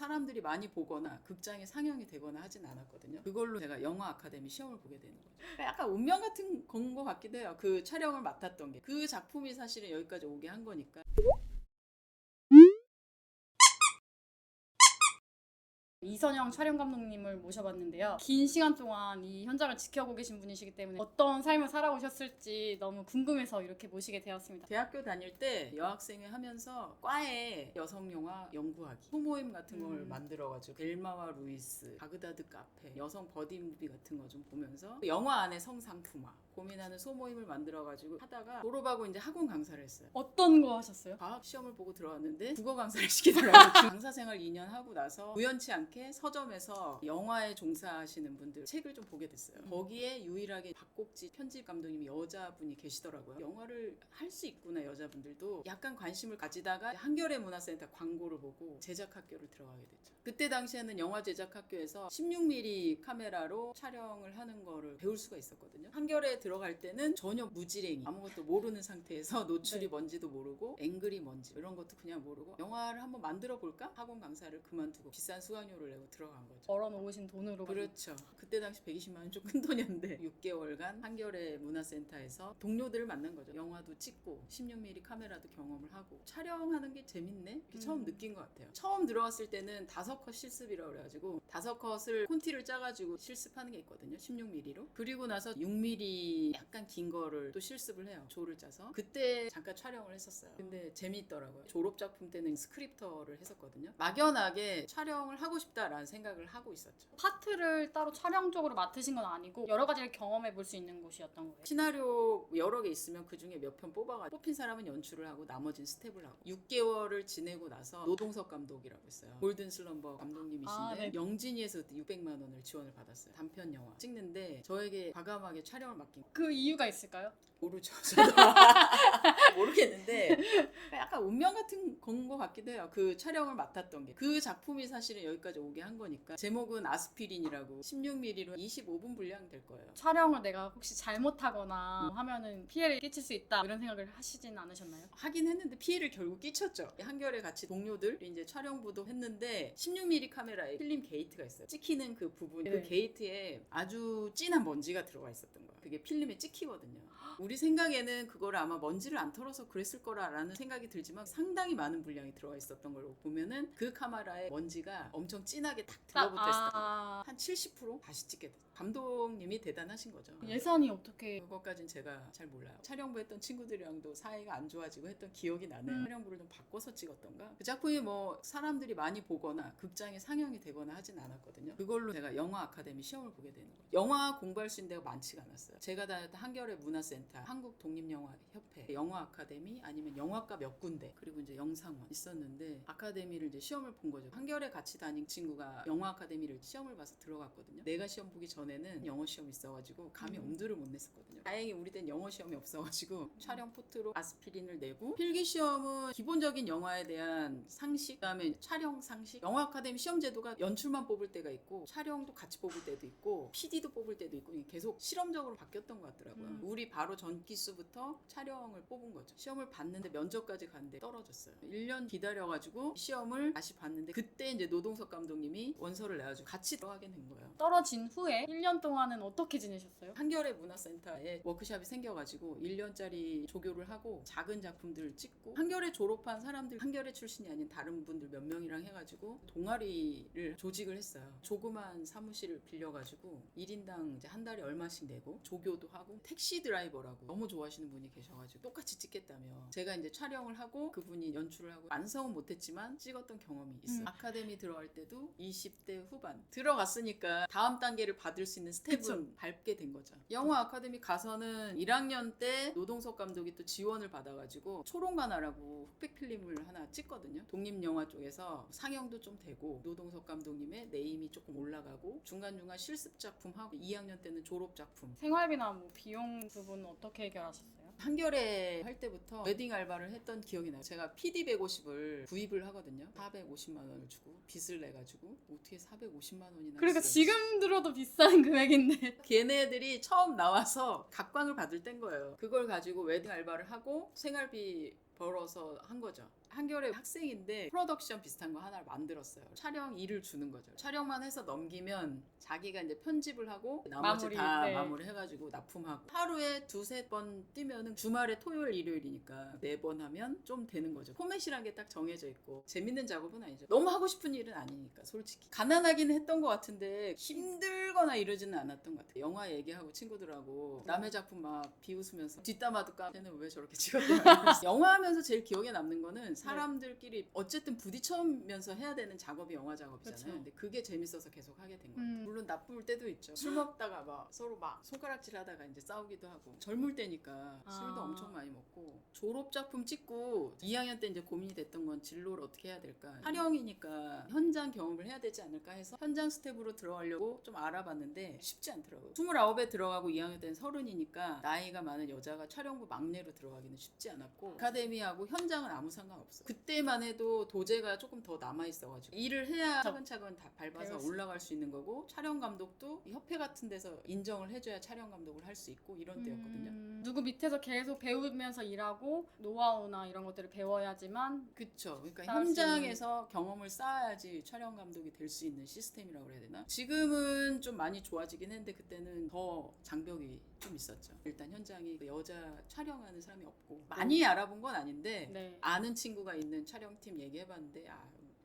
사람들이 많이 보거나 극장에 상영이 되거나 하진 않았거든요. 그걸로 제가 영화 아카데미 시험을 보게 되는 거죠. 그러니까 약간 운명 같은 건 것 같기도 해요. 그 촬영을 맡았던 게. 그 작품이 사실은 여기까지 오게 한 거니까. 이선영 촬영 감독님을 모셔봤는데요. 긴 시간 동안 이 현장을 지켜보고 계신 분이시기 때문에 어떤 삶을 살아오셨을지 너무 궁금해서 이렇게 모시게 되었습니다. 대학교 다닐 때 여학생을 하면서 과에 여성영화 연구하기 소모임 같은 걸 만들어가지고 델마와 루이스, 바그다드 카페, 여성 버디무비 같은 거 좀 보면서 영화 안에 성상품화 고민하는 소모임을 만들어가지고 하다가 졸업하고 이제 학원 강사를 했어요. 어떤 거 하셨어요? 과학 시험을 보고 들어왔는데 국어 강사를 시키더라고요. 강사 생활 2년 하고 나서 우연치 않게 서점에서 영화에 종사하시는 분들 책을 좀 보게 됐어요. 거기에 유일하게 박곡지 편집 감독님이 여자분이 계시더라고요. 영화를 할 수 있구나 여자분들도 약간 관심을 가지다가 한겨레 문화센터 광고를 보고 제작학교를 들어가게 됐죠. 그때 당시에는 영화 제작학교에서 16mm 카메라로 촬영을 하는 거를 배울 수가 있었거든요. 한겨레에 들어갈 때는 전혀 무지랭이 아무것도 모르는 상태에서 노출이 뭔지도 모르고 앵글이 뭔지 이런 것도 그냥 모르고 영화를 한번 만들어 볼까? 학원 강사를 그만두고 비싼 수강료를 내고 들어간 거죠. 벌어놓으신 돈으로. 그렇죠. 그때 당시 120만 원 좀 큰 돈이었는데 6개월간 한겨레 문화센터에서 동료들을 만난 거죠. 영화도 찍고 16mm 카메라도 경험을 하고 촬영하는 게 재밌네? 이렇게 처음 느낀 것 같아요. 처음 들어갔을 때는 5컷 실습이라고 그래가지고 5컷을 콘티를 짜가지고 실습하는 게 있거든요. 16mm로. 그리고 나서 6mm 약간 긴 거를 또 실습을 해요. 조를 짜서. 그때 잠깐 촬영을 했었어요. 근데 재미있더라고요. 졸업작품 때는 스크립터를 했었거든요. 막연하게 촬영을 하고 싶다라는 생각을 하고 있었죠. 파트를 따로 촬영적으로 맡으신 건 아니고 여러 가지를 경험해 볼 수 있는 곳이었던 거예요. 시나리오 여러 개 있으면 그중에 몇 편 뽑아가지고 뽑힌 사람은 연출을 하고 나머지는 스텝을 하고 6개월을 지내고 나서 노동석 감독이라고 있어요. 골든 슬럼버 감독님이신데 네. 영진이에서 600만 원을 지원을 받았어요. 단편 영화 찍는데 저에게 과감하게 촬영을 맡긴 거예요. 그 이유가 있을까요? 모르죠. 저도 모르겠는데 약간 운명 같은 건 것 같기도 해요. 그 촬영을 맡았던 게. 그 작품이 사실은 여기까지 오게 한 거니까. 제목은 아스피린이라고 16mm로 25분 분량 될 거예요. 촬영을 내가 혹시 잘못하거나 하면은 피해를 끼칠 수 있다 이런 생각을 하시진 않으셨나요? 하긴 했는데 피해를 결국 끼쳤죠. 한겨레 같이 동료들 이제 촬영부도 했는데 16mm 카메라에 필름 게이트가 있어요. 찍히는 그 부분, 그 게이트에 아주 진한 먼지가 들어가 있었던 거예요. 그게 필름에 찍히거든요. 우리 생각에는 그거를 아마 먼지를 안 털어서 그랬을 거라는 생각이 들지만 상당히 많은 분량이 들어가 있었던 걸로 보면은 그 카메라에 먼지가 엄청 진하게 딱 들어붙어 있었던 한 70% 다시 찍게 됐어요. 감독님이 대단하신 거죠. 예산이 어떻게? 그것까진 제가 잘 몰라요. 촬영부 했던 친구들이랑도 사이가 안 좋아지고 했던 기억이 나네요. 촬영부를 좀 바꿔서 찍었던가. 그 작품이 뭐 사람들이 많이 보거나 극장에 상영이 되거나 하진 않았거든요. 그걸로 제가 영화 아카데미 시험을 보게 되는 거예요. 영화 공부할 수 있는 데가 많지가 않았어요. 제가 다녔던 한겨레 문화센터, 한국독립영화협회, 영화 아카데미 아니면 영화과 몇 군데 그리고 이제 영상원 있었는데 아카데미를 이제 시험을 본 거죠. 한겨레 같이 다닌 친구가 영화 아카데미를 시험을 봐서 들어갔거든요. 내가 시험 보기 전에는 영어 시험이 있어가지고 감히 엄두를 못 냈었거든요. 다행히 우리 때는 영어 시험이 없어가지고 촬영 포트로 아스피린을 내고 필기 시험은 기본적인 영화에 대한 상식, 그다음에 촬영 상식. 영화 아카데미 시험 제도가 연출만 뽑을 때가 있고 촬영도 같이 뽑을 때도 있고 PD도 뽑을 때도 있고 계속 실험적으로 바뀌었던 것 같더라고요. 우리 바로 전 기수부터 촬영을 뽑은 거죠. 시험을 봤는데 면접까지 갔는데 떨어졌어요. 1년 기다려가지고 시험을 다시 봤는데 그때 이제 노동석 감독님이 원서를 내가지고 같이 들어가게 된 거예요. 떨어진 후에 1년 동안은 어떻게 지내셨어요? 한겨레 문화센터에 워크숍이 생겨가지고 1년짜리 조교를 하고 작은 작품들을 찍고 한겨레 졸업한 사람들 한겨레 출신이 아닌 다른 분들 몇 명이랑 해가지고 동아리를 조직을 했어요. 조그만 사무실을 빌려가지고 1인당 이제 한 달에 얼마씩 내고 조교도 하고 택시 드라이버라고 너무 좋아하시는 분이 계셔가지고 똑같이 찍겠다며 제가 이제 촬영을 하고 그분이 연출을 하고 완성은 못했지만 찍었던 경험이 있어요. 아카데미 들어갈 때도 20대 후반 들어갔으니까 다음 단계를 받을 수 있는 스텝은 밟게 된 거죠. 영화 아카데미 가서는 1학년 때 노동석 감독이 또 지원을 받아가지고 초록만화라고 흑백 필름을 하나 찍거든요. 독립영화 쪽에서 상영도 좀 되고 노동석 감독님의 네임이 조금 올라가고 중간중간 실습 작품하고 2학년 때는 졸업 작품. 생활비나 뭐 비용 부분은 어떻게 해결하셨어요? 한겨레 할 때부터 웨딩 알바를 했던 기억이 나요. 제가 PD 150을 구입을 하거든요. 450만 원을 주고 빚을 내가지고 어떻게 450만 원이나 그러니까 했어요. 지금 들어도 비싼 금액인데. 걔네들이 처음 나와서 각광을 받을 땐 거예요. 그걸 가지고 웨딩 알바를 하고 생활비 벌어서 한 거죠. 한겨레 학생인데 프로덕션 비슷한 거 하나를 만들었어요. 촬영 일을 주는 거죠. 촬영만 해서 넘기면 자기가 이제 편집을 하고 나머지 마무리, 다 네. 마무리 해가지고 납품하고 하루에 2-3번 뛰면은 주말에 토요일 일요일이니까 4번 하면 좀 되는 거죠. 포맷이란 게 딱 정해져 있고 재밌는 작업은 아니죠. 너무 하고 싶은 일은 아니니까 솔직히 가난하긴 했던 것 같은데 힘들거나 이러지는 않았던 것 같아요. 영화 얘기하고 친구들하고 남의 작품 막 비웃으면서 뒷담화도 까 쟤는 왜 저렇게 찍었대. 영화 하면서 제일 기억에 남는 거는 사람들끼리 어쨌든 부딪혀면서 해야 되는 작업이 영화 작업이잖아요. 그쵸. 근데 그게 재밌어서 계속 하게 된 것 같아요. 물론 나쁠 때도 있죠. 술 먹다가 막 서로 막 손가락질 하다가 이제 싸우기도 하고 젊을 때니까 술도 엄청 많이 먹고 졸업 작품 찍고 2학년 때 이제 고민이 됐던 건 진로를 어떻게 해야 될까. 촬영이니까 현장 경험을 해야 되지 않을까 해서 현장 스텝으로 들어가려고 좀 알아봤는데 쉽지 않더라고요. 29에 들어가고 2학년 때는 30이니까 나이가 많은 여자가 촬영부 막내로 들어가기는 쉽지 않았고 아카데미하고 현장은 아무 상관없어요. 그때만 해도 도제가 조금 더 남아있어가지고 일을 해야 차근차근 다 밟아서 올라갈 수 있는 거고 촬영 감독도 협회 같은 데서 인정을 해줘야 촬영 감독을 할 수 있고 이런 때였거든요. 누구 밑에서 계속 배우면서 일하고 노하우나 이런 것들을 배워야지만 그쵸. 그러니까 쌓을 수 현장에서 경험을 쌓아야지 촬영 감독이 될 수 있는 시스템이라고 그래야 되나? 지금은 좀 많이 좋아지긴 했는데 그때는 더 장벽이 좀 있었죠. 일단 현장이 여자 촬영하는 사람이 없고 많이 알아본 건 아닌데 네. 아는 친구가 있는 촬영팀 얘기해봤는데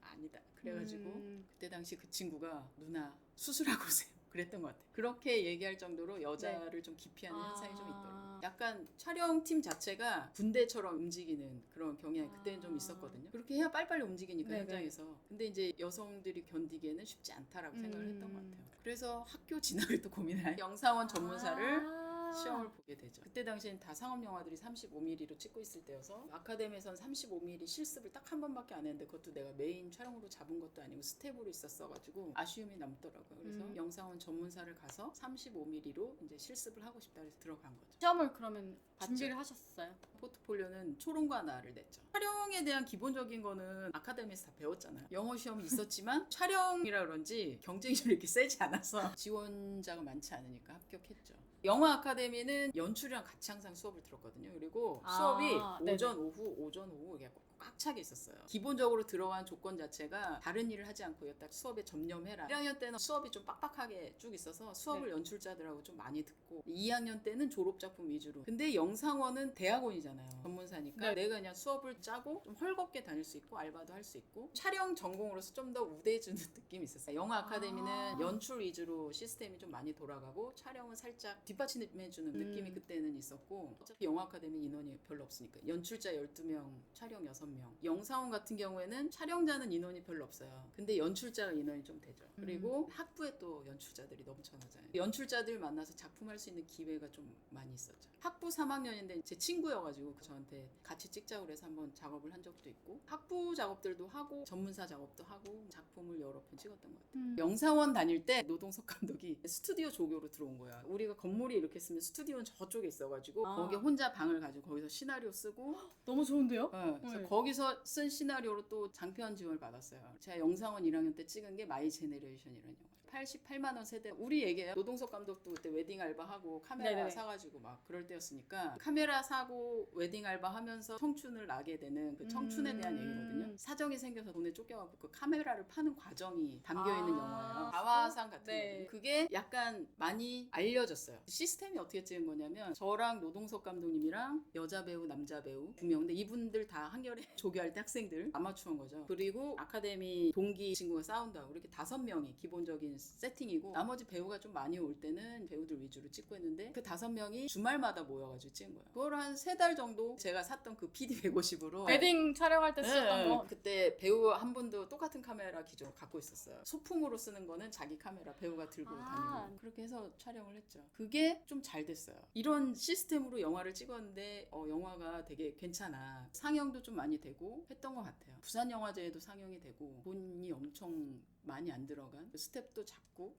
아니다. 그래가지고 그때 당시 그 친구가 누나 수술하고 오세요. 그랬던 것 같아요. 그렇게 얘기할 정도로 여자를 좀 기피하는 현상이 좀 있더라고요. 약간 촬영팀 자체가 군대처럼 움직이는 그런 경향이 그때는 좀 있었거든요. 그렇게 해야 빨리빨리 움직이니까 네네. 현장에서. 근데 이제 여성들이 견디기에는 쉽지 않다라고 생각을 했던 것 같아요. 그래서 학교 진학을 또 고민할 영상원 전문사를 시험을 보게 되죠. 그때 당시엔 다 상업 영화들이 35mm로 찍고 있을 때여서 아카데미에선 35mm 실습을 딱 한 번밖에 안 했는데 그것도 내가 메인 촬영으로 잡은 것도 아니고 스텝으로 있었어가지고 아쉬움이 남더라고요. 그래서 영상원 전문사를 가서 35mm로 이제 실습을 하고 싶다 해서 들어간 거죠. 시험을 그러면 봤죠. 준비를 하셨어요? 포트폴리오는 초롱과 나를 냈죠. 촬영에 대한 기본적인 거는 아카데미에서 다 배웠잖아요. 영어 시험이 있었지만 촬영이라 그런지 경쟁률이 이렇게 세지 않아서 지원자가 많지 않으니까 합격했죠. 영화 아카데미는 연출이랑 같이 항상 수업을 들었거든요. 그리고 수업이 네네. 오전, 오후 이렇게 꽉 차게 있었어요. 기본적으로 들어간 조건 자체가 다른 일을 하지 않고 딱 수업에 전념해라. 1학년 때는 수업이 좀 빡빡하게 쭉 있어서 수업을 연출자들하고 좀 많이 듣고 2학년 때는 졸업작품 위주로. 근데 영상원은 대학원이잖아요. 전문사니까 내가 그냥 수업을 짜고 좀 헐겁게 다닐 수 있고 알바도 할 수 있고 촬영 전공으로서 좀 더 우대해주는 느낌이 있었어요. 영화 아카데미는 연출 위주로 시스템이 좀 많이 돌아가고 촬영은 살짝 뒷받침해주는 느낌이 그때는 있었고 어차피 영화 아카데미 인원이 별로 없으니까 연출자 12명, 촬영 6명. 영상원 같은 경우에는 촬영자는 인원이 별로 없어요. 근데 연출자가 인원이 좀 되죠. 그리고 학부에 또 연출자들이 넘쳐나잖아요. 연출자들 만나서 작품할 수 있는 기회가 좀 많이 있었죠. 학부 3학년인데 제 친구여가지고 저한테 같이 찍자고 그래서 한번 작업을 한 적도 있고 학부 작업들도 하고 전문사 작업도 하고 작품을 여러 편 찍었던 것 같아요. 영상원 다닐 때 노동석 감독이 스튜디오 조교로 들어온 거야. 우리가 건물이 이렇게 있으면 스튜디오는 저쪽에 있어가지고 거기에 혼자 방을 가지고 거기서 시나리오 쓰고 너무 좋은데요? 그래서 거기서 쓴 시나리오로 또 장편 지원을 받았어요. 제가 영상원 1학년 때 찍은 게 마이 제네레이션이라는 영화. 88만 원 세대. 우리 얘기예요. 노동석 감독도 그때 웨딩 알바하고 카메라 네네네. 사가지고 막 그럴 때였으니까 카메라 사고 웨딩 알바하면서 청춘을 나게 되는 그 청춘에 대한 얘기거든요. 사정이 생겨서 돈에 쫓겨가고 그 카메라를 파는 과정이 담겨있는 영화예요. 가화상 같은 거. 그게 약간 많이 알려졌어요. 시스템이 어떻게 찍은 거냐면 저랑 노동석 감독님이랑 여자 배우, 남자 배우 2명. 근데 이분들 다 한겨레 조교할 때 학생들 아마추어인 거죠. 그리고 아카데미 동기 친구가 사운드하고 이렇게 5명이 기본적인 세팅이고 나머지 배우가 좀 많이 올 때는 배우들 위주로 찍고 했는데 그 5명이 주말마다 모여가지고 찍은 거예요. 그걸 한 3달 정도 제가 샀던 그 PD 150으로 웨딩 촬영할 때 쓰셨던 거. 그때 배우 한 분도 똑같은 카메라 기종을 갖고 있었어요. 소품으로 쓰는 거는 자기 카메라 배우가 들고 다니고 그렇게 해서 촬영을 했죠. 그게 좀 잘 됐어요. 이런 시스템으로 영화를 찍었는데 영화가 되게 괜찮아. 상영도 좀 많이 되고 했던 것 같아요. 부산영화제에도 상영이 되고 돈이 엄청 많이 안 들어간 스텝도 작고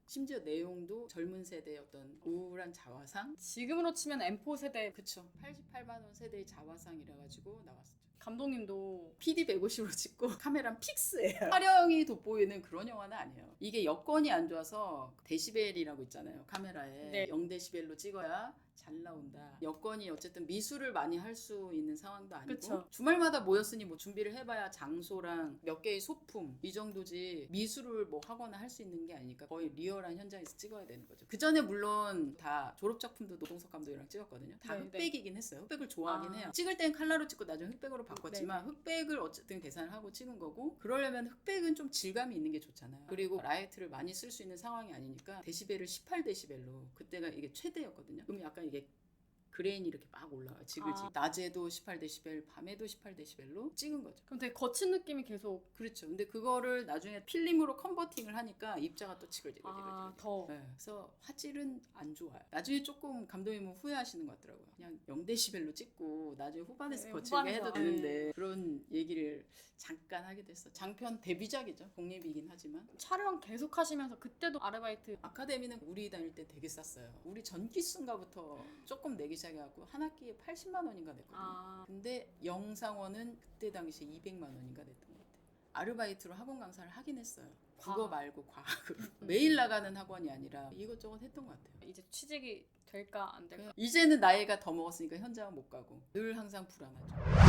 심지어 내용도 젊은 세대의 어떤 우울한 자화상 지금으로 치면 M4 세대. 그쵸. 88만 원 세대의 자화상이라 가지고 나왔었죠. 감독님도 PD 150으로 찍고 카메라는 픽스예요. 촬영이 돋보이는 그런 영화는 아니에요. 이게 여건이 안 좋아서 데시벨이라고 있잖아요. 카메라에 0데시벨로 찍어야 잘 나온다. 여건이 어쨌든 미술을 많이 할 수 있는 상황도 아니고 그쵸. 주말마다 모였으니 뭐 준비를 해봐야 장소랑 몇 개의 소품 이 정도지 미술을 뭐 하거나 할 수 있는 게 아니니까 거의 리얼한 현장에서 찍어야 되는 거죠. 그 전에 물론 다 졸업 작품도 노동석 감독이랑 찍었거든요. 다 네, 흑백이긴 했어요. 흑백을 좋아하긴 아. 해요. 찍을 땐 칼라로 찍고 나중에 흑백으로 바꿨지만 흑백을 어쨌든 계산을 하고 찍은 거고 그러려면 흑백은 좀 질감이 있는 게 좋잖아요. 그리고 라이트를 많이 쓸 수 있는 상황이 아니니까 데시벨을 18데시벨로 그때가 이게 최대였거든요. 그럼 약간 이게 그레인이 이렇게 막 올라와요. 지글지글. 낮에도 18데시벨, 밤에도 18데시벨로 찍은 거죠. 그럼 되게 거친 느낌이 계속 그렇죠. 근데 그거를 나중에 필름으로 컨버팅을 하니까 입자가 또 지글지글. 더 네, 그래서 화질은 안 좋아요. 나중에 조금 감독님은 후회하시는 것 같더라고요. 그냥 0데시벨로 찍고 나중에 후반에서 네, 거칠게 후반에서. 해도 되는데 그런 얘기를 잠깐 하게 됐어. 장편 데뷔작이죠. 독립이긴 하지만. 촬영 계속 하시면서 그때도 아르바이트 아카데미는 우리 다닐 때 되게 쌌어요. 우리 전기순가부터 조금 내기 시작해갖고 한 학기에 80만 원인가 냈거든요. 근데 영상원은 그때 당시에 200만 원인가 냈던 것 같아요. 아르바이트로 학원 강사를 하긴 했어요. 국어 말고 과학으로. 매일 나가는 학원이 아니라 이것저것 했던 것 같아요. 이제 취직이 될까 안 될까? 이제는 나이가 더 먹었으니까 현장은 못 가고 늘 항상 불안하죠.